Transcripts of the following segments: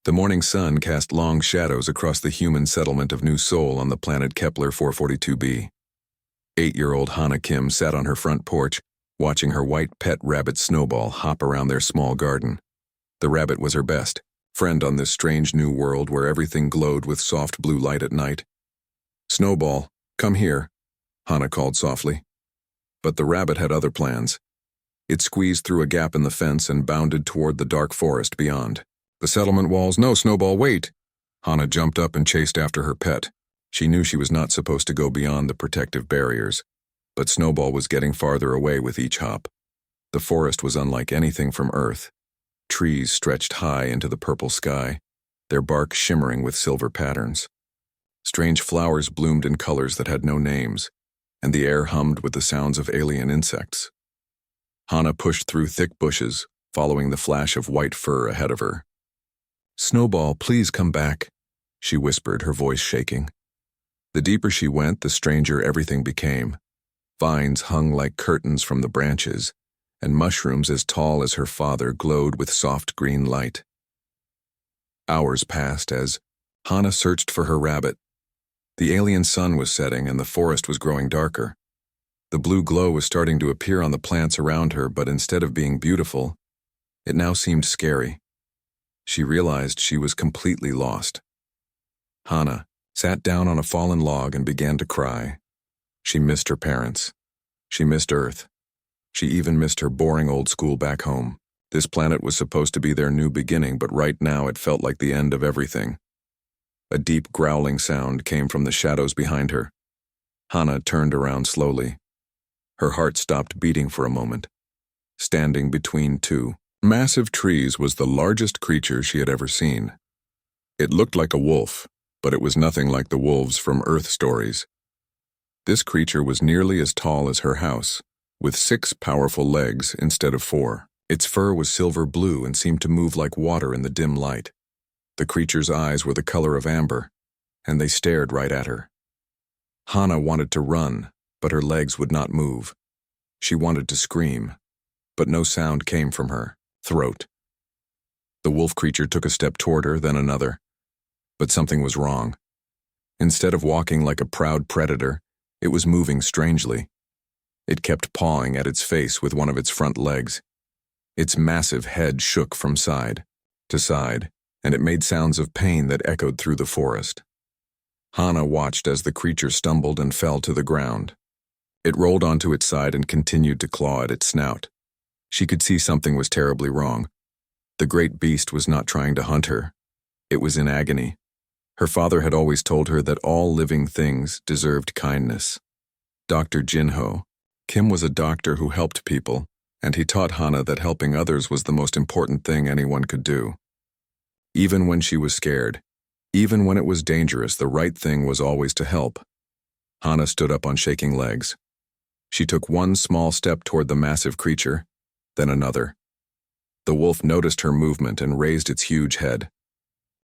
The morning sun cast long shadows across the human settlement of New Sol on the planet Kepler 442b. 8-year-old Hana Kim sat on her front porch, watching her white pet rabbit Snowball hop around their small garden. The rabbit was her best friend on this strange new world where everything glowed with soft blue light at night. "Snowball, come here," Hana called softly. But the rabbit had other plans. It squeezed through a gap in the fence and bounded toward the dark forest beyond. "The settlement walls, no, Snowball, wait!" Hana jumped up and chased after her pet. She knew she was not supposed to go beyond the protective barriers, but Snowball was getting farther away with each hop. The forest was unlike anything from Earth. Trees stretched high into the purple sky, their bark shimmering with silver patterns. Strange flowers bloomed in colors that had no names, and the air hummed with the sounds of alien insects. Hana pushed through thick bushes, following the flash of white fur ahead of her. "Snowball, please come back," she whispered, her voice shaking. The deeper she went, the stranger everything became. Vines hung like curtains from the branches, and mushrooms as tall as her father glowed with soft green light. Hours passed as Hana searched for her rabbit. The alien sun was setting and the forest was growing darker. The blue glow was starting to appear on the plants around her, but instead of being beautiful, it now seemed scary. She realized she was completely lost. Hana sat down on a fallen log and began to cry. She missed her parents. She missed Earth. She even missed her boring old school back home. This planet was supposed to be their new beginning, but right now it felt like the end of everything. A deep growling sound came from the shadows behind her. Hana turned around slowly. Her heart stopped beating for a moment. Standing between two massive trees was the largest creature she had ever seen. It looked like a wolf, but it was nothing like the wolves from Earth stories. This creature was nearly as tall as her house, with 6 powerful legs instead of 4. Its fur was silver blue and seemed to move like water in the dim light. The creature's eyes were the color of amber, and they stared right at her. Hana wanted to run, but her legs would not move. She wanted to scream, but no sound came from her throat. The wolf creature took a step toward her, then another. But something was wrong. Instead of walking like a proud predator, it was moving strangely. It kept pawing at its face with one of its front legs. Its massive head shook from side to side, and it made sounds of pain that echoed through the forest. Hana watched as the creature stumbled and fell to the ground. It rolled onto its side and continued to claw at its snout. She could see something was terribly wrong. The great beast was not trying to hunt her. It was in agony. Her father had always told her that all living things deserved kindness. Dr. Jinho. Kim was a doctor who helped people, and he taught Hana that helping others was the most important thing anyone could do. Even when she was scared, even when it was dangerous, the right thing was always to help. Hana stood up on shaking legs. She took one small step toward the massive creature, then another. The wolf noticed her movement and raised its huge head.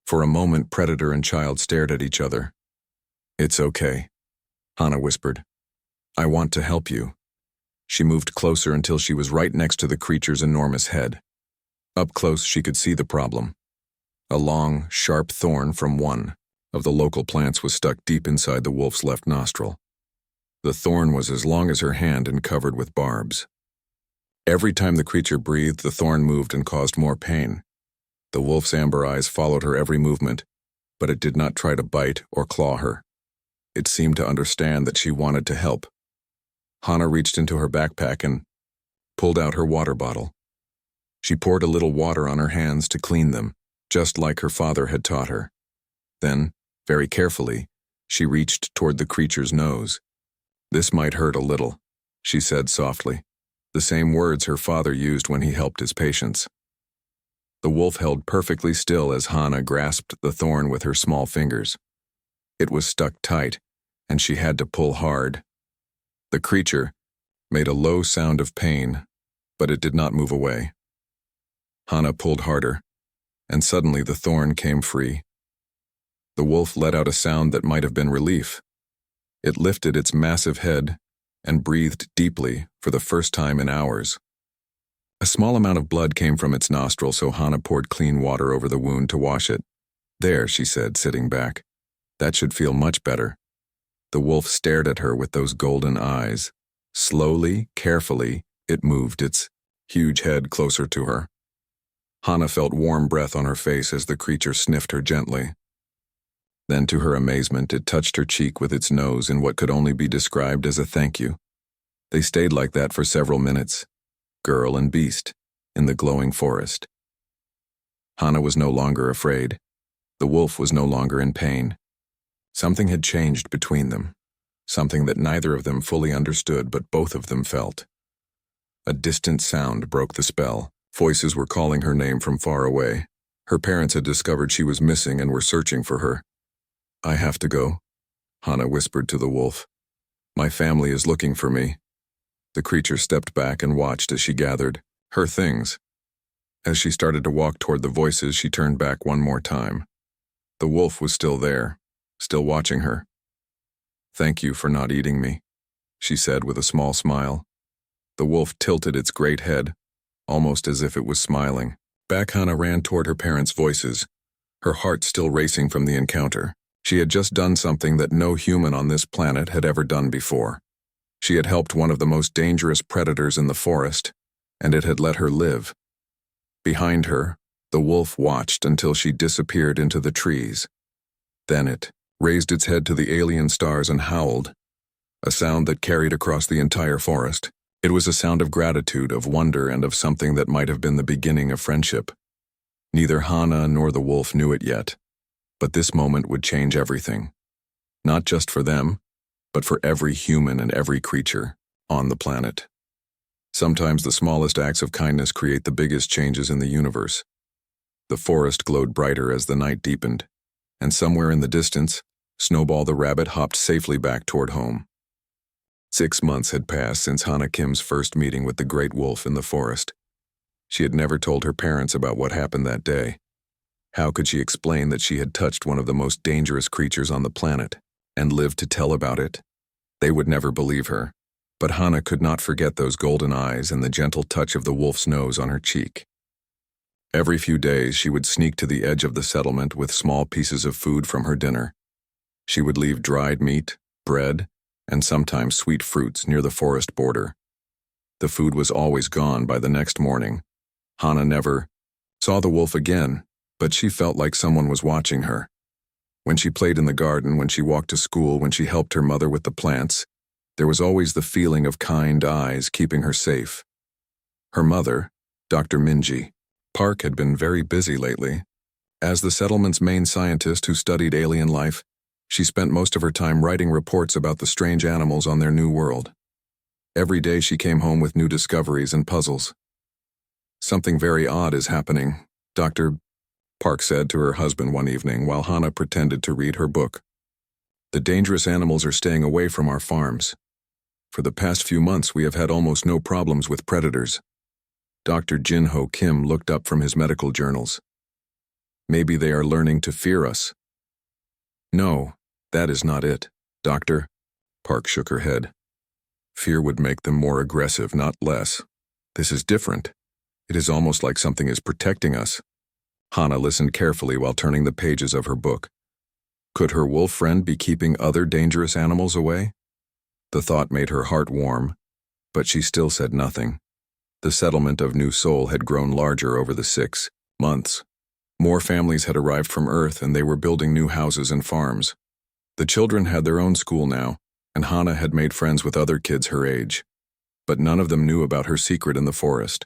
For a moment, predator and child stared at each other. "It's okay," Hana whispered. "I want to help you." She moved closer until she was right next to the creature's enormous head. Up close, she could see the problem. A long, sharp thorn from one of the local plants was stuck deep inside the wolf's left nostril. The thorn was as long as her hand and covered with barbs. Every time the creature breathed, the thorn moved and caused more pain. The wolf's amber eyes followed her every movement, but it did not try to bite or claw her. It seemed to understand that she wanted to help. Hana reached into her backpack and pulled out her water bottle. She poured a little water on her hands to clean them, just like her father had taught her. Then, very carefully, she reached toward the creature's nose. "This might hurt a little," she said softly, the same words her father used when he helped his patients. The wolf held perfectly still as Hana grasped the thorn with her small fingers. It was stuck tight, and she had to pull hard. The creature made a low sound of pain, but it did not move away. Hana pulled harder, and suddenly the thorn came free. The wolf let out a sound that might have been relief. It lifted its massive head and breathed deeply for the first time in hours. A small amount of blood came from its nostril, so Hana poured clean water over the wound to wash it. There, she said, sitting back. That should feel much better. The wolf stared at her with those golden eyes. Slowly, carefully, it moved its huge head closer to her. Hana felt warm breath on her face as the creature sniffed her gently. Then, to her amazement, it touched her cheek with its nose in what could only be described as a thank you. They stayed like that for several minutes, girl and beast, in the glowing forest. Hana was no longer afraid. The wolf was no longer in pain. Something had changed between them, something that neither of them fully understood but both of them felt. A distant sound broke the spell. Voices were calling her name from far away. Her parents had discovered she was missing and were searching for her. I have to go, Hana whispered to the wolf. My family is looking for me. The creature stepped back and watched as she gathered her things. As she started to walk toward the voices, she turned back one more time. The wolf was still there, still watching her. Thank you for not eating me, she said with a small smile. The wolf tilted its great head, almost as if it was smiling. Back, Hana ran toward her parents' voices, her heart still racing from the encounter. She had just done something that no human on this planet had ever done before. She had helped one of the most dangerous predators in the forest, and it had let her live. Behind her, the wolf watched until she disappeared into the trees. Then it raised its head to the alien stars and howled, a sound that carried across the entire forest. It was a sound of gratitude, of wonder, and of something that might have been the beginning of friendship. Neither Hana nor the wolf knew it yet, but this moment would change everything. Not just for them, but for every human and every creature on the planet. Sometimes the smallest acts of kindness create the biggest changes in the universe. The forest glowed brighter as the night deepened, and somewhere in the distance, Snowball the rabbit hopped safely back toward home. 6 months had passed since Hana Kim's first meeting with the great wolf in the forest. She had never told her parents about what happened that day. How could she explain that she had touched one of the most dangerous creatures on the planet and lived to tell about it? They would never believe her, but Hana could not forget those golden eyes and the gentle touch of the wolf's nose on her cheek. Every few days, she would sneak to the edge of the settlement with small pieces of food from her dinner. She would leave dried meat, bread, and sometimes sweet fruits near the forest border. The food was always gone by the next morning. Hana never saw the wolf again, but she felt like someone was watching her. When she played in the garden, when she walked to school, when she helped her mother with the plants, there was always the feeling of kind eyes keeping her safe. Her mother, Dr. Minji Park, had been very busy lately. As the settlement's main scientist who studied alien life, she spent most of her time writing reports about the strange animals on their new world. Every day she came home with new discoveries and puzzles. Something very odd is happening, Dr. Park said to her husband one evening while Hana pretended to read her book. The dangerous animals are staying away from our farms. For the past few months, we have had almost no problems with predators. Dr. Jin-Ho Kim looked up from his medical journals. Maybe they are learning to fear us. No, that is not it, Doctor. Park shook her head. Fear would make them more aggressive, not less. This is different. It is almost like something is protecting us. Hana listened carefully while turning the pages of her book. Could her wolf friend be keeping other dangerous animals away? The thought made her heart warm, but she still said nothing. The settlement of New Seoul had grown larger over the 6 months. More families had arrived from Earth, and they were building new houses and farms. The children had their own school now, and Hana had made friends with other kids her age. But none of them knew about her secret in the forest.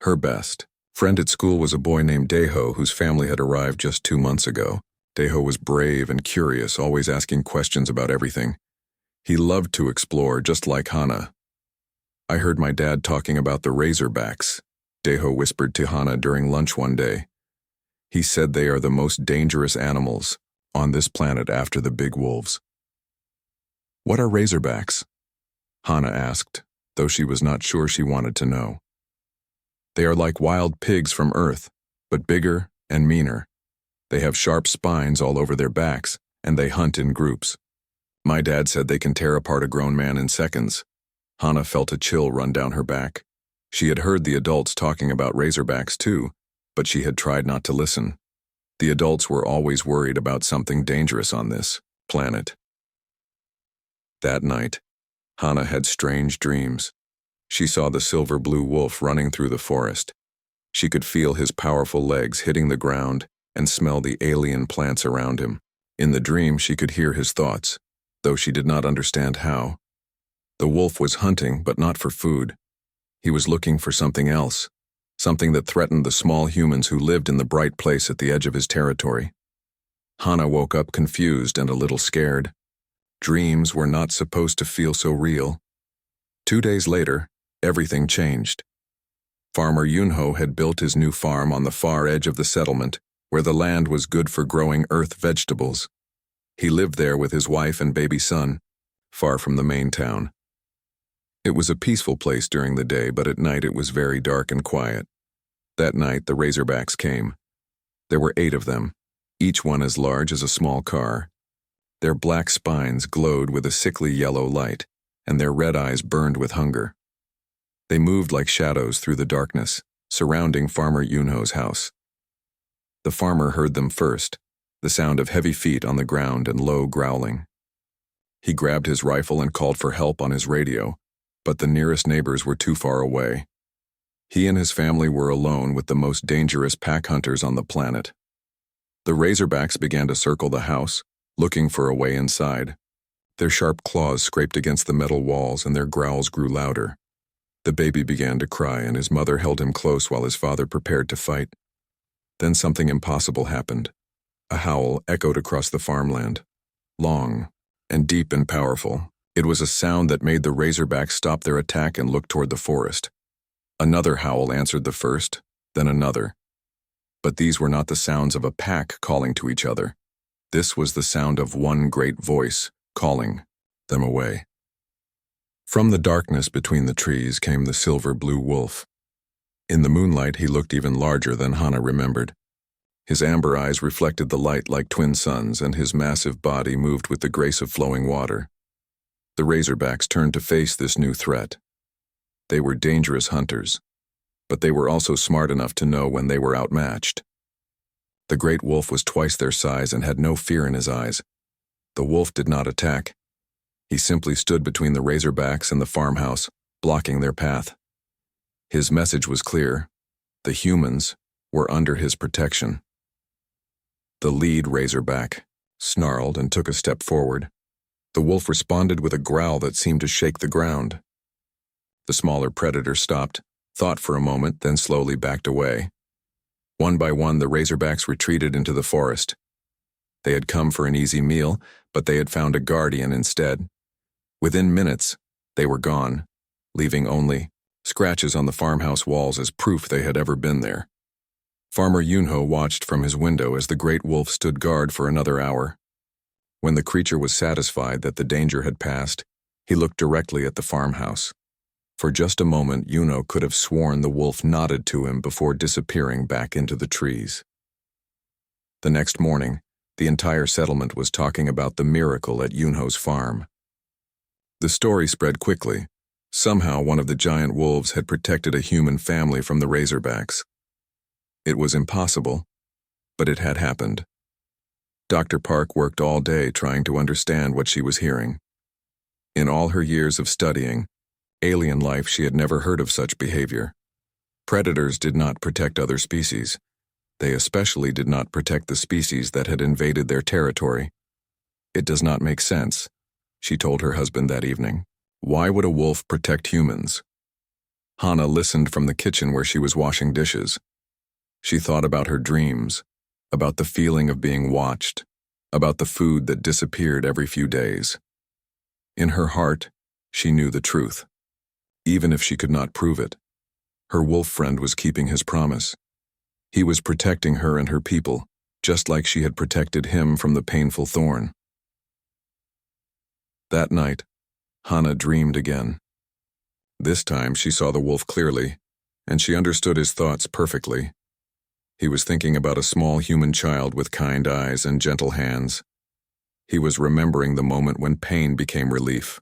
Her best friend at school was a boy named Daeho, whose family had arrived just 2 months ago. Daeho was brave and curious, always asking questions about everything. He loved to explore, just like Hana. I heard my dad talking about the razorbacks, Daeho whispered to Hana during lunch one day. He said they are the most dangerous animals on this planet after the big wolves. What are razorbacks? Hana asked, though she was not sure she wanted to know. They are like wild pigs from Earth, but bigger and meaner. They have sharp spines all over their backs, and they hunt in groups. My dad said they can tear apart a grown man in seconds. Hana felt a chill run down her back. She had heard the adults talking about razorbacks too, but she had tried not to listen. The adults were always worried about something dangerous on this planet. That night, Hannah had strange dreams. She saw the silver-blue wolf running through the forest. She could feel his powerful legs hitting the ground and smell the alien plants around him. In the dream, she could hear his thoughts, though she did not understand how. The wolf was hunting, but not for food. He was looking for something else, something that threatened the small humans who lived in the bright place at the edge of his territory. Hannah woke up confused and a little scared. Dreams were not supposed to feel so real. 2 days later, everything changed. Farmer Yunho had built his new farm on the far edge of the settlement, where the land was good for growing earth vegetables. He lived there with his wife and baby son, far from the main town. It was a peaceful place during the day, but at night it was very dark and quiet. That night, the Razorbacks came. There were 8 of them, each one as large as a small car. Their black spines glowed with a sickly yellow light, and their red eyes burned with hunger. They moved like shadows through the darkness, surrounding Farmer Yunho's house. The farmer heard them first, the sound of heavy feet on the ground and low growling. He grabbed his rifle and called for help on his radio, but the nearest neighbors were too far away. He and his family were alone with the most dangerous pack hunters on the planet. The Razorbacks began to circle the house, looking for a way inside. Their sharp claws scraped against the metal walls and their growls grew louder. The baby began to cry and his mother held him close while his father prepared to fight. Then something impossible happened. A howl echoed across the farmland. Long and deep and powerful, it was a sound that made the Razorbacks stop their attack and look toward the forest. Another howl answered the first, then another. But these were not the sounds of a pack calling to each other. This was the sound of one great voice calling them away. From the darkness between the trees came the silver-blue wolf. In the moonlight, he looked even larger than Hannah remembered. His amber eyes reflected the light like twin suns, and his massive body moved with the grace of flowing water. The Razorbacks turned to face this new threat. They were dangerous hunters, but they were also smart enough to know when they were outmatched. The great wolf was twice their size and had no fear in his eyes. The wolf did not attack. He simply stood between the Razorbacks and the farmhouse, blocking their path. His message was clear. The humans were under his protection. The lead Razorback snarled and took a step forward. The wolf responded with a growl that seemed to shake the ground. The smaller predator stopped, thought for a moment, then slowly backed away. One by one, the Razorbacks retreated into the forest. They had come for an easy meal, but they had found a guardian instead. Within minutes, they were gone, leaving only scratches on the farmhouse walls as proof they had ever been there. Farmer Yunho watched from his window as the great wolf stood guard for another hour. When the creature was satisfied that the danger had passed, he looked directly at the farmhouse. For just a moment, Yunho could have sworn the wolf nodded to him before disappearing back into the trees. The next morning, the entire settlement was talking about the miracle at Yunho's farm. The story spread quickly. Somehow one of the giant wolves had protected a human family from the Razorbacks. It was impossible, but it had happened. Dr. Park worked all day trying to understand what she was hearing. In all her years of studying alien life, she had never heard of such behavior. Predators did not protect other species. They especially did not protect the species that had invaded their territory. It does not make sense, she told her husband that evening. Why would a wolf protect humans? Hannah listened from the kitchen where she was washing dishes. She thought about her dreams, about the feeling of being watched, about the food that disappeared every few days. In her heart, she knew the truth. Even if she could not prove it, her wolf friend was keeping his promise. He was protecting her and her people, just like she had protected him from the painful Thorn. That night, Hannah dreamed again. This time she saw the wolf clearly, and she understood his thoughts perfectly. He was thinking about a small human child with kind eyes and gentle hands. He was remembering the moment when pain became relief,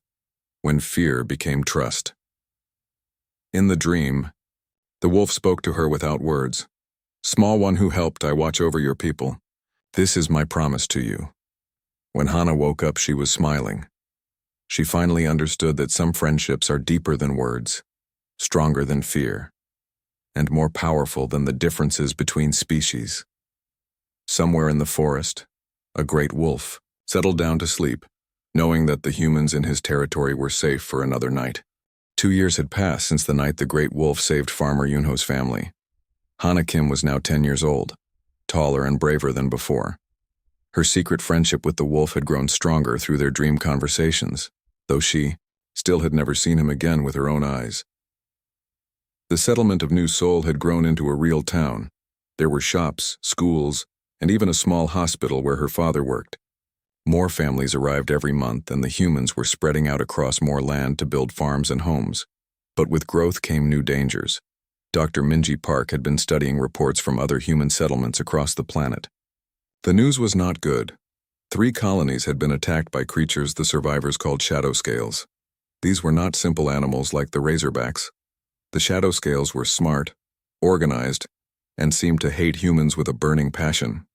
when fear became trust. In the dream, the wolf spoke to her without words. "Small one who helped, I watch over your people. This is my promise to you." When Hana woke up, she was smiling. She finally understood that some friendships are deeper than words, stronger than fear, and more powerful than the differences between species. Somewhere in the forest, a great wolf settled down to sleep, knowing that the humans in his territory were safe for another night. 2 years had passed since the night the great wolf saved Farmer Yunho's family. Hana Kim was now 10 years old, taller and braver than before. Her secret friendship with the wolf had grown stronger through their dream conversations, though she still had never seen him again with her own eyes. The settlement of New Seoul had grown into a real town. There were shops, schools, and even a small hospital where her father worked. More families arrived every month, and the humans were spreading out across more land to build farms and homes. But with growth came new dangers. Dr. Minji Park had been studying reports from other human settlements across the planet. The news was not good. 3 colonies had been attacked by creatures the survivors called shadow scales. These were not simple animals like the razorbacks. The shadow scales were smart, organized, and seemed to hate humans with a burning passion.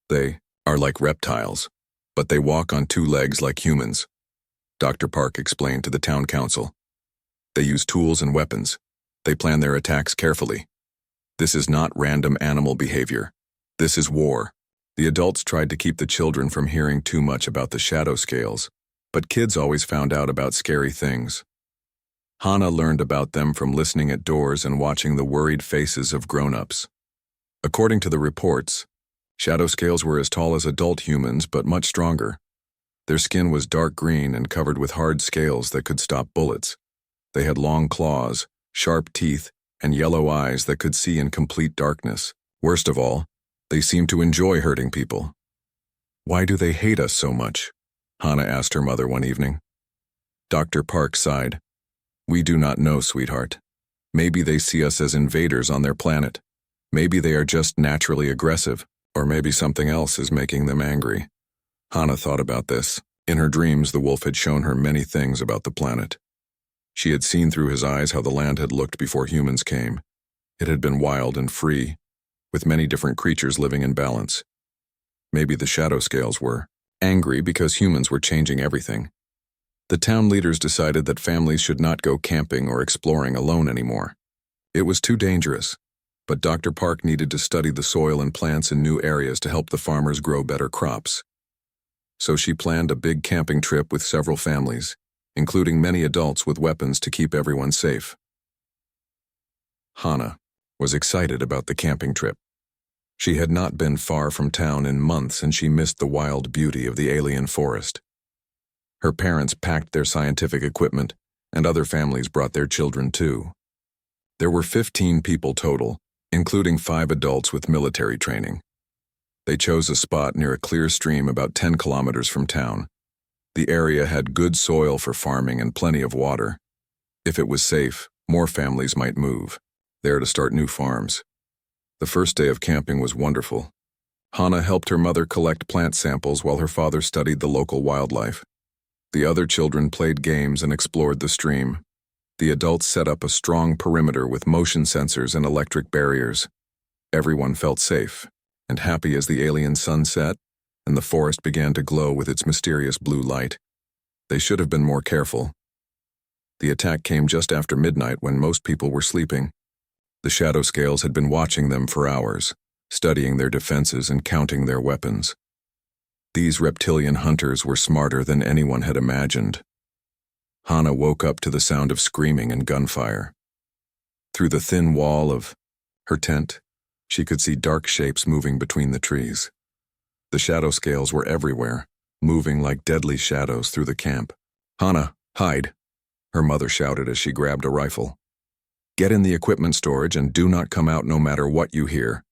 They are like reptiles, but they walk on 2 legs like humans, Dr. Park explained to the town council. They use tools and weapons. They plan their attacks carefully. This is not random animal behavior. This is war. The adults tried to keep the children from hearing too much about the shadow scales, but kids always found out about scary things. Hana learned about them from listening at doors and watching the worried faces of grown-ups. According to the reports, shadow scales were as tall as adult humans but much stronger. Their skin was dark green and covered with hard scales that could stop bullets. They had long claws, sharp teeth, and yellow eyes that could see in complete darkness. Worst of all, they seemed to enjoy hurting people. "Why do they hate us so much?" Hana asked her mother one evening. Dr. Park sighed. "We do not know, sweetheart. Maybe they see us as invaders on their planet. Maybe they are just naturally aggressive, or maybe something else is making them angry." Hana thought about this. In her dreams, the wolf had shown her many things about the planet. She had seen through his eyes how the land had looked before humans came. It had been wild and free, with many different creatures living in balance. Maybe the shadow scales were angry because humans were changing everything. The town leaders decided that families should not go camping or exploring alone anymore. It was too dangerous, but Dr. Park needed to study the soil and plants in new areas to help the farmers grow better crops. So she planned a big camping trip with several families, including many adults with weapons to keep everyone safe. Hana was excited about the camping trip. She had not been far from town in months, and she missed the wild beauty of the alien forest. Her parents packed their scientific equipment, and other families brought their children too. There were 15 people total, including 5 adults with military training. They chose a spot near a clear stream about 10 kilometers from town. The area had good soil for farming and plenty of water. If it was safe, more families might move, there to start new farms. The first day of camping was wonderful. Hana helped her mother collect plant samples while her father studied the local wildlife. The other children played games and explored the stream. The adults set up a strong perimeter with motion sensors and electric barriers. Everyone felt safe and happy as the alien sun set and the forest began to glow with its mysterious blue light. They should have been more careful. The attack came just after midnight when most people were sleeping. The shadow scales had been watching them for hours, studying their defenses and counting their weapons. These reptilian hunters were smarter than anyone had imagined. Hana woke up to the sound of screaming and gunfire. Through the thin wall of her tent, she could see dark shapes moving between the trees. The shadow scales were everywhere, moving like deadly shadows through the camp. "Hana, hide," her mother shouted as she grabbed a rifle. "Get in the equipment storage and do not come out no matter what you hear."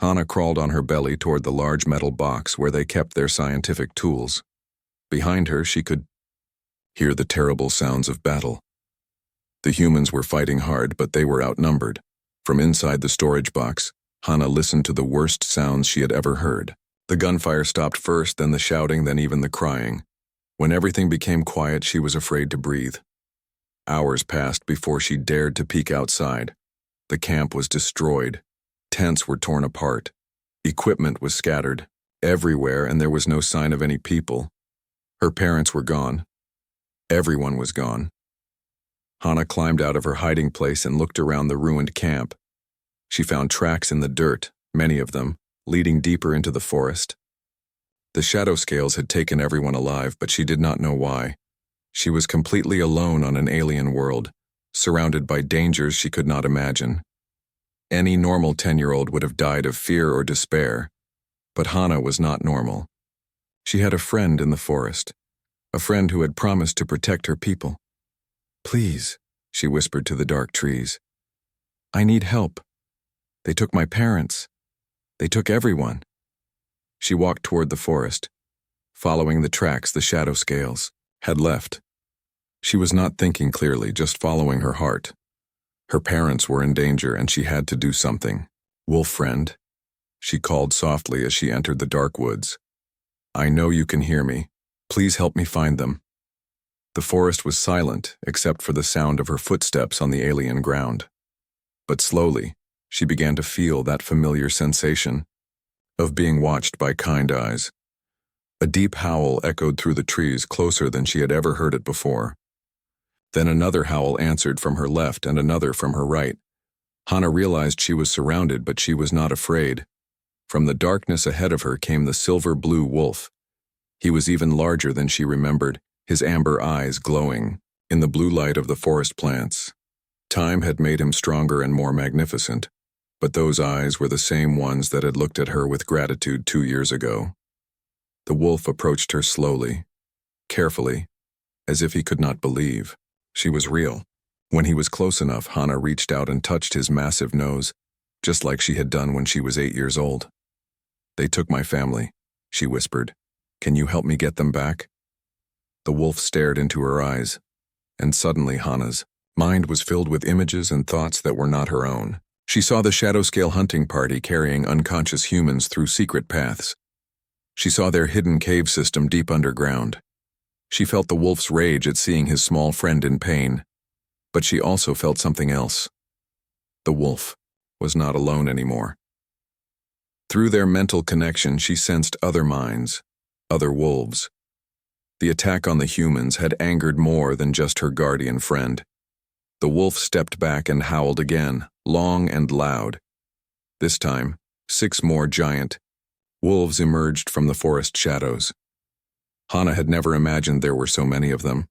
Hana crawled on her belly toward the large metal box where they kept their scientific tools. Behind her, she could hear the terrible sounds of battle. The humans were fighting hard, but they were outnumbered. From inside the storage box, Hana listened to the worst sounds she had ever heard. The gunfire stopped first, then the shouting, then even the crying. When everything became quiet, she was afraid to breathe. Hours passed before she dared to peek outside. The camp was destroyed. Tents were torn apart. Equipment was scattered. everywhere, and there was no sign of any people. Her parents were gone. Everyone was gone. Hana climbed out of her hiding place and looked around the ruined camp. She found tracks in the dirt, many of them, leading deeper into the forest. The shadow scales had taken everyone alive, but she did not know why. She was completely alone on an alien world, surrounded by dangers she could not imagine. Any normal 10-year-old would have died of fear or despair, but Hana was not normal. She had a friend in the forest, a friend who had promised to protect her people. "Please," she whispered to the dark trees. "I need help. They took my parents. They took everyone." She walked toward the forest, following the tracks the shadow scales had left. She was not thinking clearly, just following her heart. Her parents were in danger and she had to do something. "Wolf friend," she called softly as she entered the dark woods. "I know you can hear me. Please help me find them." The forest was silent except for the sound of her footsteps on the alien ground. But slowly, she began to feel that familiar sensation of being watched by kind eyes. A deep howl echoed through the trees, closer than she had ever heard it before. Then another howl answered from her left and another from her right. Hana realized she was surrounded, but she was not afraid. From the darkness ahead of her came the silver-blue wolf. He was even larger than she remembered, his amber eyes glowing in the blue light of the forest plants. Time had made him stronger and more magnificent, but those eyes were the same ones that had looked at her with gratitude 2 years ago. The wolf approached her slowly, carefully, as if he could not believe she was real. When he was close enough, Hana reached out and touched his massive nose, just like she had done when she was 8 years old. "They took my family," she whispered. "Can you help me get them back?" The wolf stared into her eyes, and suddenly Hana's mind was filled with images and thoughts that were not her own. She saw the shadow-scale hunting party carrying unconscious humans through secret paths. She saw their hidden cave system deep underground. She felt the wolf's rage at seeing his small friend in pain, but she also felt something else. The wolf was not alone anymore. Through their mental connection, she sensed other minds, other wolves. The attack on the humans had angered more than just her guardian friend. The wolf stepped back and howled again, long and loud. This time, 6 more giant wolves emerged from the forest shadows. Hana had never imagined there were so many of them.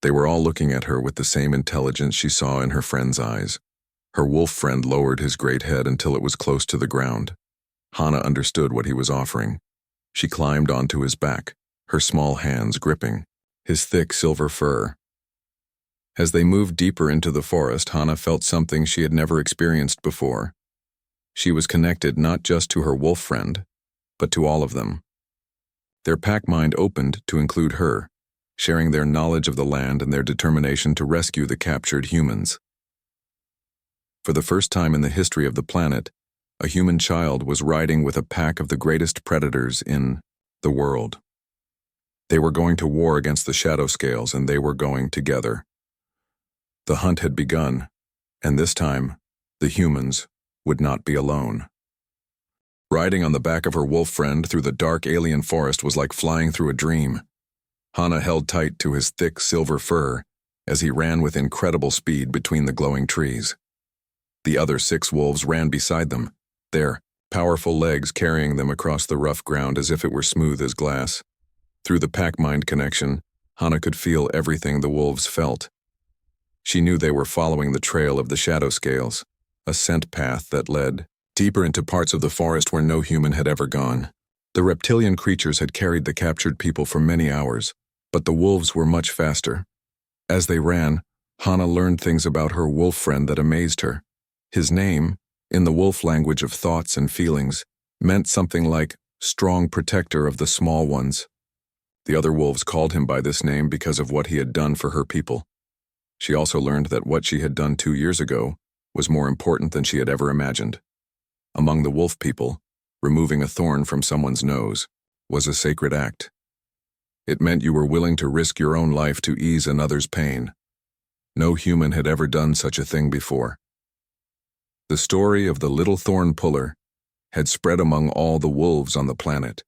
They were all looking at her with the same intelligence she saw in her friend's eyes. Her wolf friend lowered his great head until it was close to the ground. Hana understood what he was offering. She climbed onto his back, her small hands gripping his thick silver fur. As they moved deeper into the forest, Hana felt something she had never experienced before. She was connected not just to her wolf friend, but to all of them. Their pack mind opened to include her, sharing their knowledge of the land and their determination to rescue the captured humans. For the first time in the history of the planet, a human child was riding with a pack of the greatest predators in the world. They were going to war against the shadow scales, and they were going together. The hunt had begun, and this time, the humans would not be alone. Riding on the back of her wolf friend through the dark alien forest was like flying through a dream. Hana held tight to his thick silver fur as he ran with incredible speed between the glowing trees. The other 6 wolves ran beside them, their powerful legs carrying them across the rough ground as if it were smooth as glass. Through the pack-mind connection, Hana could feel everything the wolves felt. She knew they were following the trail of the shadow scales, a scent path that led deeper into parts of the forest where no human had ever gone. The reptilian creatures had carried the captured people for many hours, but the wolves were much faster. As they ran, Hana learned things about her wolf friend that amazed her. His name, in the wolf language of thoughts and feelings, meant something like strong protector of the small ones. The other wolves called him by this name because of what he had done for her people. She also learned that what she had done 2 years ago was more important than she had ever imagined. Among the wolf people, removing a thorn from someone's nose was a sacred act. It meant you were willing to risk your own life to ease another's pain. No human had ever done such a thing before. The story of the little thorn puller had spread among all the wolves on the planet,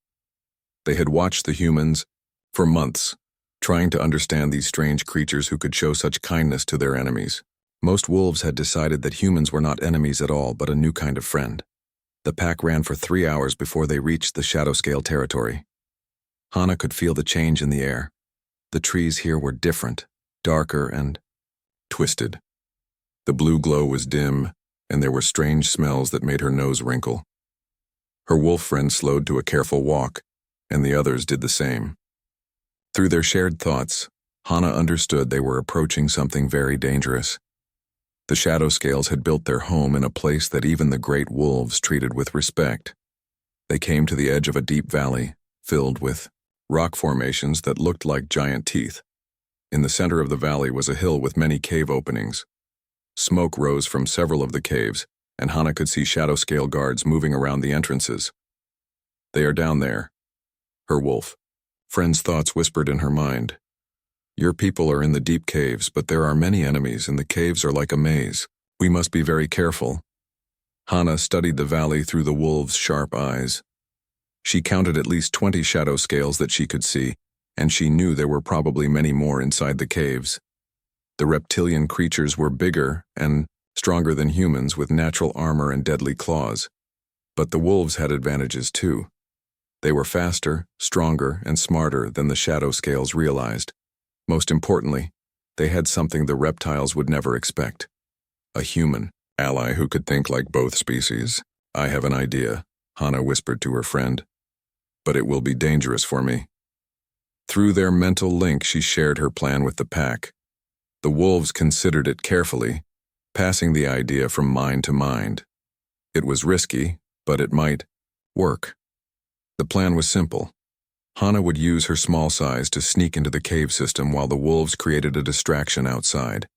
They had watched the humans for months, trying to understand these strange creatures who could show such kindness to their enemies. Most wolves had decided that humans were not enemies at all, but a new kind of friend. The pack ran for 3 hours before they reached the shadow scale territory. Hana could feel the change in the air. The trees here were different, darker and twisted. The blue glow was dim, and there were strange smells that made her nose wrinkle. Her wolf friend slowed to a careful walk, and the others did the same. Through their shared thoughts, Hana understood they were approaching something very dangerous. The shadow scales had built their home in a place that even the great wolves treated with respect. They came to the edge of a deep valley, filled with rock formations that looked like giant teeth. In the center of the valley was a hill with many cave openings. Smoke rose from several of the caves, and Hana could see shadow scale guards moving around the entrances. "They are down there." Her wolf friend's thoughts whispered in her mind. "Your people are in the deep caves, but there are many enemies, and the caves are like a maze. We must be very careful." Hana studied the valley through the wolves' sharp eyes. She counted at least 20 shadow scales that she could see, and she knew there were probably many more inside the caves. The reptilian creatures were bigger and stronger than humans with natural armor and deadly claws. But the wolves had advantages too. They were faster, stronger, and smarter than the shadow scales realized. Most importantly, they had something the reptiles would never expect: a human ally who could think like both species. "I have an idea," Hana whispered to her friend, "but it will be dangerous for me." Through their mental link, she shared her plan with the pack. The wolves considered it carefully, passing the idea from mind to mind. It was risky, but it might work. The plan was simple. Hana would use her small size to sneak into the cave system while the wolves created a distraction outside.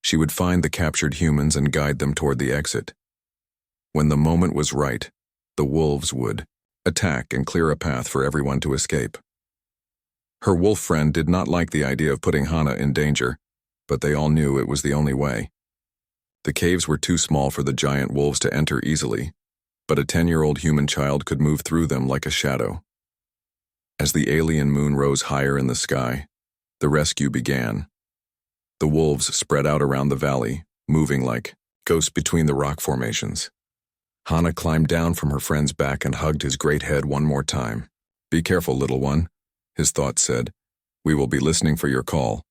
She would find the captured humans and guide them toward the exit. When the moment was right, the wolves would attack and clear a path for everyone to escape. Her wolf friend did not like the idea of putting Hana in danger, but they all knew it was the only way. The caves were too small for the giant wolves to enter easily, but a 10-year-old human child could move through them like a shadow. As the alien moon rose higher in the sky, the rescue began. The wolves spread out around the valley, moving like ghosts between the rock formations. Hana climbed down from her friend's back and hugged his great head one more time. "Be careful, little one," his thoughts said. "We will be listening for your call."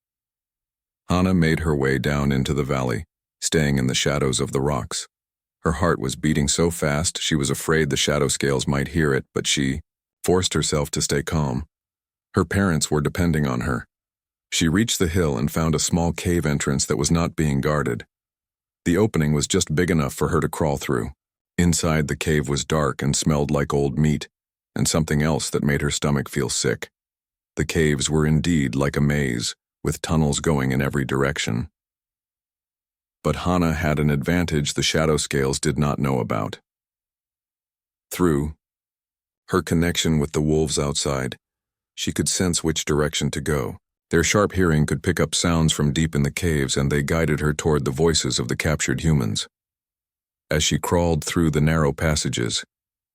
Hana made her way down into the valley, staying in the shadows of the rocks. Her heart was beating so fast she was afraid the shadow scales might hear it, but she forced herself to stay calm. Her parents were depending on her. She reached the hill and found a small cave entrance that was not being guarded. The opening was just big enough for her to crawl through. Inside, the cave was dark and smelled like old meat, and something else that made her stomach feel sick. The caves were indeed like a maze, with tunnels going in every direction. But Hana had an advantage the shadow scales did not know about. Through her connection with the wolves outside, she could sense which direction to go. Their sharp hearing could pick up sounds from deep in the caves, and they guided her toward the voices of the captured humans. As she crawled through the narrow passages,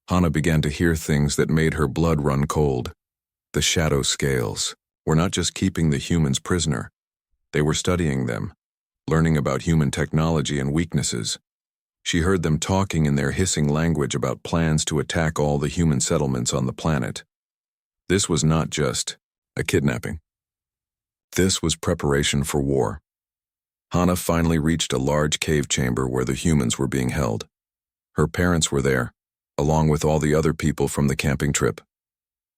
Hana began to hear things that made her blood run cold. The shadow scales were not just keeping the humans prisoner. They were studying them, learning about human technology and weaknesses. She heard them talking in their hissing language about plans to attack all the human settlements on the planet. This was not just a kidnapping. This was preparation for war. Hana finally reached a large cave chamber where the humans were being held. Her parents were there, along with all the other people from the camping trip.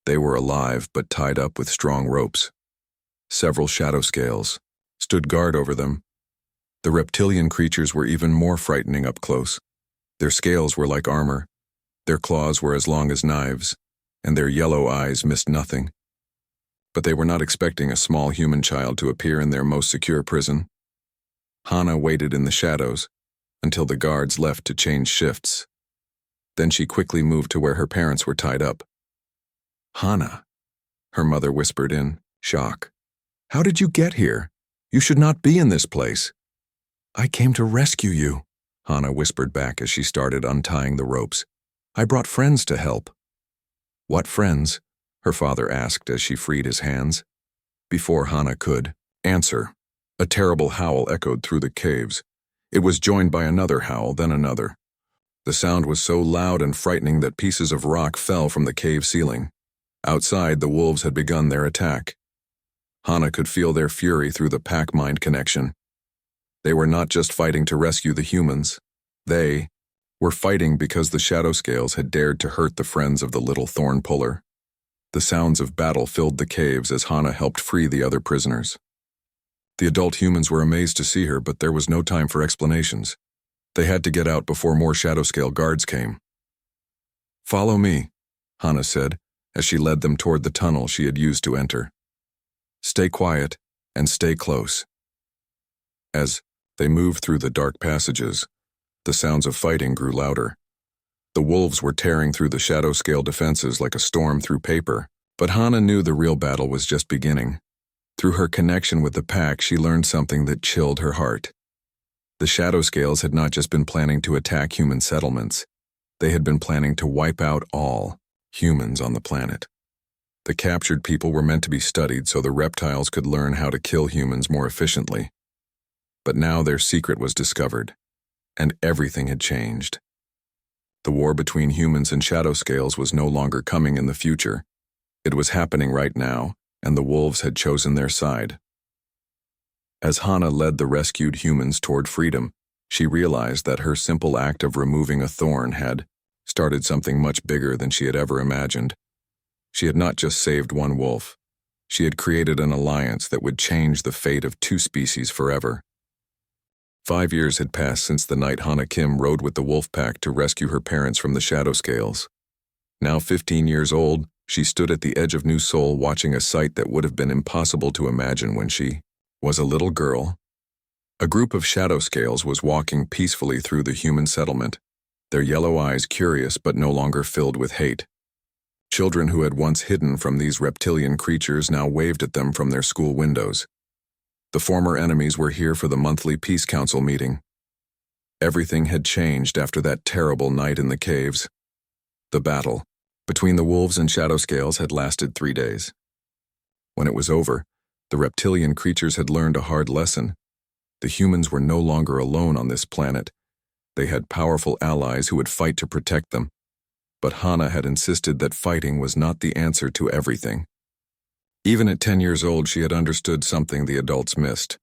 They were alive but tied up with strong ropes. Several shadow scales stood guard over them. The reptilian creatures were even more frightening up close. Their scales were like armor, their claws were as long as knives, and their yellow eyes missed nothing. But they were not expecting a small human child to appear in their most secure prison. Hana waited in the shadows until the guards left to change shifts. Then she quickly moved to where her parents were tied up. "Hana," her mother whispered in shock. "How did you get here? You should not be in this place." "I came to rescue you," Hana whispered back as she started untying the ropes. "I brought friends to help." "What friends?" her father asked as she freed his hands. Before Hana could answer, a terrible howl echoed through the caves. It was joined by another howl, then another. The sound was so loud and frightening that pieces of rock fell from the cave ceiling. Outside, the wolves had begun their attack. Hana could feel their fury through the pack-mind connection. They were not just fighting to rescue the humans. They were fighting because the shadow scales had dared to hurt the friends of the little Thorn puller. The sounds of battle filled the caves as Hana helped free the other prisoners. The adult humans were amazed to see her, but there was no time for explanations. They had to get out before more shadow scale guards came. "Follow me," Hana said, as she led them toward the tunnel she had used to enter. "Stay quiet and stay close." As they moved through the dark passages, the sounds of fighting grew louder. The wolves were tearing through the shadow scale defenses like a storm through paper, but Hana knew the real battle was just beginning. Through her connection with the pack, she learned something that chilled her heart. The shadow scales had not just been planning to attack human settlements. They had been planning to wipe out all humans on the planet. The captured people were meant to be studied so the reptiles could learn how to kill humans more efficiently. But now their secret was discovered, and everything had changed. The war between humans and shadow scales was no longer coming in the future. It was happening right now, and the wolves had chosen their side. As Hana led the rescued humans toward freedom, she realized that her simple act of removing a thorn had started something much bigger than she had ever imagined. She had not just saved one wolf. She had created an alliance that would change the fate of two species forever. 5 years had passed since the night Hana Kim rode with the wolf pack to rescue her parents from the shadow scales. Now 15 years old, she stood at the edge of New Seoul watching a sight that would have been impossible to imagine when she was a little girl. A group of shadow scales was walking peacefully through the human settlement, their yellow eyes curious but no longer filled with hate. Children who had once hidden from these reptilian creatures now waved at them from their school windows. The former enemies were here for the monthly Peace Council meeting. Everything had changed after that terrible night in the caves. The battle between the wolves and shadow scales had lasted 3 days. When it was over, the reptilian creatures had learned a hard lesson. The humans were no longer alone on this planet. They had powerful allies who would fight to protect them. But Hana had insisted that fighting was not the answer to everything. Even at 10 years old, she had understood something the adults missed.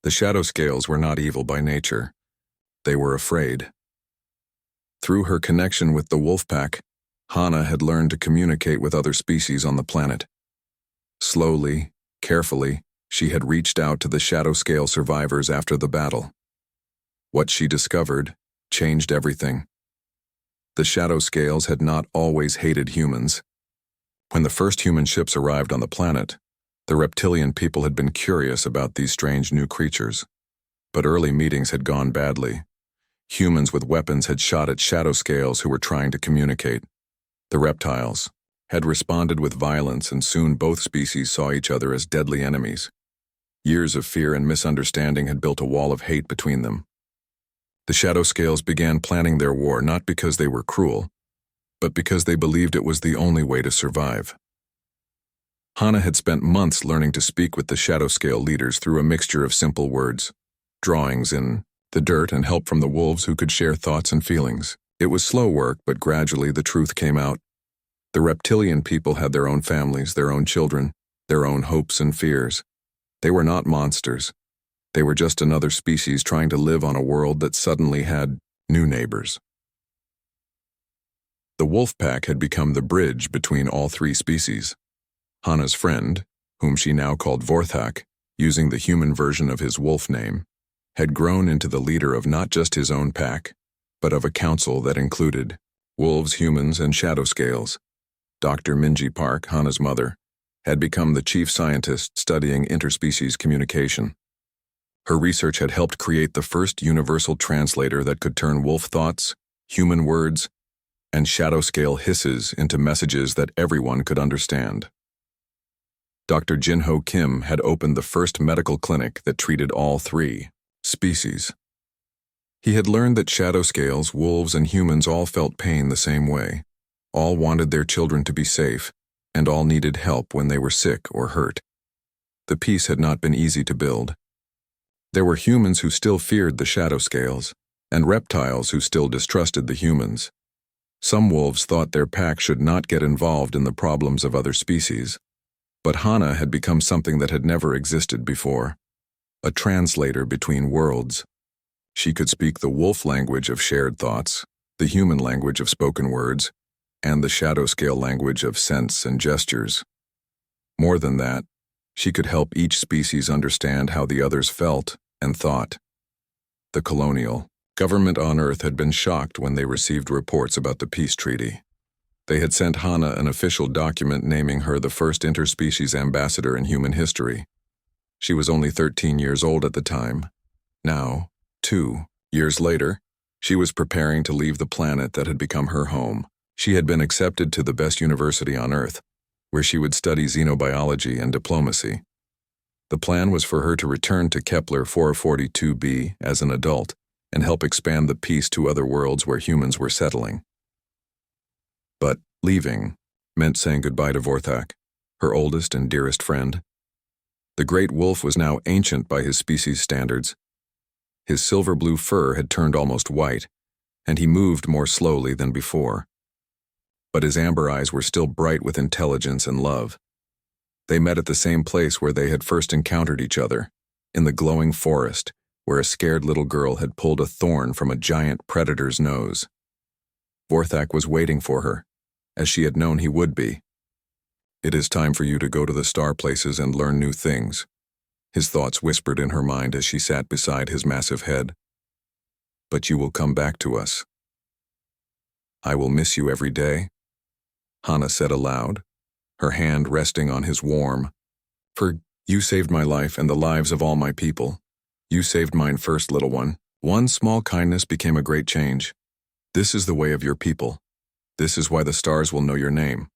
The shadow scales were not evil by nature. They were afraid. Through her connection with the wolf pack, Hana had learned to communicate with other species on the planet. Slowly, carefully, she had reached out to the shadow scale survivors after the battle. What she discovered changed everything. The shadow scales had not always hated humans. When the first human ships arrived on the planet, the reptilian people had been curious about these strange new creatures. But early meetings had gone badly. Humans with weapons had shot at shadow scales who were trying to communicate. The reptiles had responded with violence, and soon both species saw each other as deadly enemies. Years of fear and misunderstanding had built a wall of hate between them. The shadow scales began planning their war not because they were cruel, but because they believed it was the only way to survive. Hana had spent months learning to speak with the shadow scale leaders through a mixture of simple words, drawings in the dirt, and help from the wolves who could share thoughts and feelings. It was slow work, but gradually the truth came out. The reptilian people had their own families, their own children, their own hopes and fears. They were not monsters. They were just another species trying to live on a world that suddenly had new neighbors. The wolf pack had become the bridge between all three species. Hana's friend, whom she now called Vorthak, using the human version of his wolf name, had grown into the leader of not just his own pack, but of a council that included wolves, humans, and shadow scales. Dr. Minji Park, Hana's mother, had become the chief scientist studying interspecies communication. Her research had helped create the first universal translator that could turn wolf thoughts, human words, and shadow scale hisses into messages that everyone could understand. Dr. Jinho Kim had opened the first medical clinic that treated all three species. He had learned that shadow scales, wolves, and humans all felt pain the same way. All wanted their children to be safe, and all needed help when they were sick or hurt. The peace had not been easy to build. There were humans who still feared the shadow scales, and reptiles who still distrusted the humans. Some wolves thought their pack should not get involved in the problems of other species. But Hana had become something that had never existed before, a translator between worlds. She could speak the wolf language of shared thoughts, the human language of spoken words, and the shadow scale language of sense and gestures. More than that, she could help each species understand how the others felt and thought. The colonial government on Earth had been shocked when they received reports about the peace treaty. They had sent Hana an official document naming her the first interspecies ambassador in human history. She was only 13 years old at the time. Now, 2 years later, she was preparing to leave the planet that had become her home. She had been accepted to the best university on Earth, where she would study xenobiology and diplomacy. The plan was for her to return to Kepler 442b as an adult and help expand the peace to other worlds where humans were settling. But leaving meant saying goodbye to Vorthak, her oldest and dearest friend. The great wolf was now ancient by his species standards. His silver-blue fur had turned almost white, and he moved more slowly than before. But his amber eyes were still bright with intelligence and love. They met at the same place where they had first encountered each other, in the glowing forest, where a scared little girl had pulled a thorn from a giant predator's nose. Vorthak was waiting for her, as she had known he would be. "It is time for you to go to the star places and learn new things," his thoughts whispered in her mind as she sat beside his massive head. "But you will come back to us. I will miss you every day," Hana said aloud, her hand resting on his warm. "For you saved my life and the lives of all my people. You saved mine first, little one. One small kindness became a great change. This is the way of your people. This is why the stars will know your name."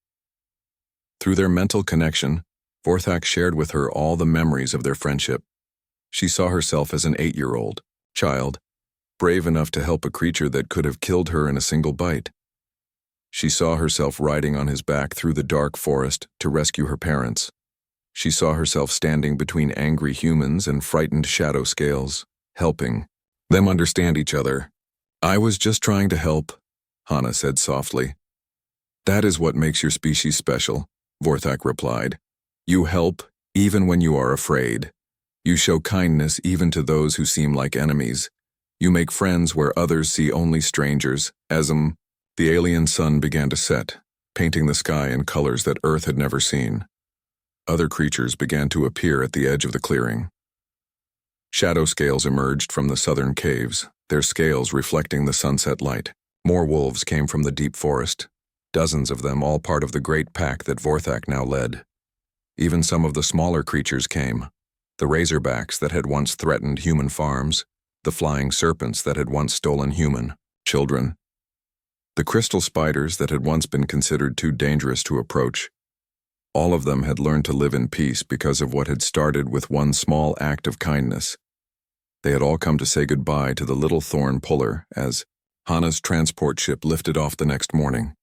Through their mental connection, Vorthak shared with her all the memories of their friendship. She saw herself as an 8-year-old child, brave enough to help a creature that could have killed her in a single bite. She saw herself riding on his back through the dark forest to rescue her parents. She saw herself standing between angry humans and frightened shadow scales, helping them understand each other. "I was just trying to help," Hana said softly. "That is what makes your species special," Vorthak replied. "You help even when you are afraid. You show kindness even to those who seem like enemies. You make friends where others see only strangers." The alien sun began to set, painting the sky in colors that Earth had never seen. Other creatures began to appear at the edge of the clearing. Shadow scales emerged from the southern caves, their scales reflecting the sunset light. More wolves came from the deep forest, dozens of them all part of the great pack that Vorthak now led. Even some of the smaller creatures came, the razorbacks that had once threatened human farms, the flying serpents that had once stolen human children, the crystal spiders that had once been considered too dangerous to approach. All of them had learned to live in peace because of what had started with one small act of kindness. They had all come to say goodbye to the little Thorn puller as Hana's transport ship lifted off the next morning.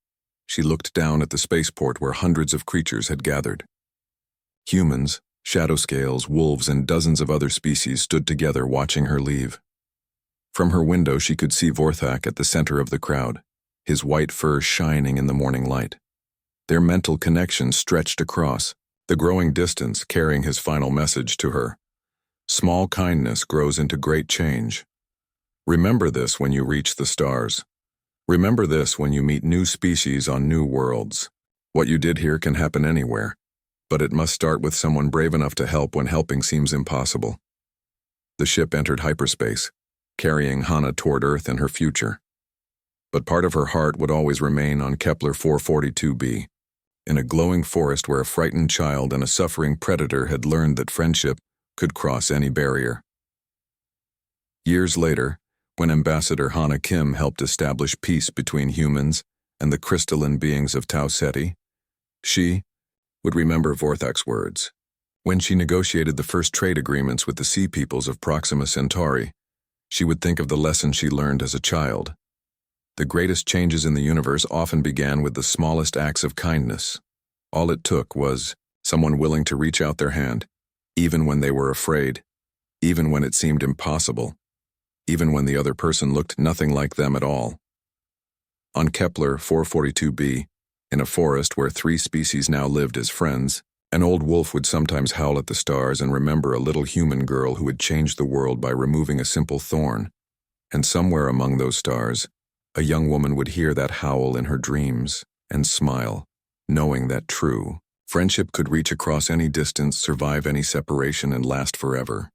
She looked down at the spaceport where hundreds of creatures had gathered. Humans, shadow scales, wolves, and dozens of other species stood together watching her leave. From her window she could see Vorthak at the center of the crowd, his white fur shining in the morning light. Their mental connection stretched across, the growing distance carrying his final message to her. Small kindness grows into great change. Remember this when you reach the stars. Remember this when you meet new species on new worlds. What you did here can happen anywhere, but it must start with someone brave enough to help when helping seems impossible. The ship entered hyperspace, carrying Hana toward Earth and her future. But part of her heart would always remain on Kepler 442b, in a glowing forest where a frightened child and a suffering predator had learned that friendship could cross any barrier. Years later, when Ambassador Hana Kim helped establish peace between humans and the crystalline beings of Tau Ceti, she would remember Vorthak's words. When she negotiated the first trade agreements with the sea peoples of Proxima Centauri, she would think of the lesson she learned as a child. The greatest changes in the universe often began with the smallest acts of kindness. All it took was someone willing to reach out their hand, even when they were afraid, even when it seemed impossible, even when the other person looked nothing like them at all. On Kepler 442b, in a forest where 3 species now lived as friends, an old wolf would sometimes howl at the stars and remember a little human girl who had changed the world by removing a simple thorn. And somewhere among those stars, a young woman would hear that howl in her dreams and smile, knowing that true friendship could reach across any distance, survive any separation, and last forever.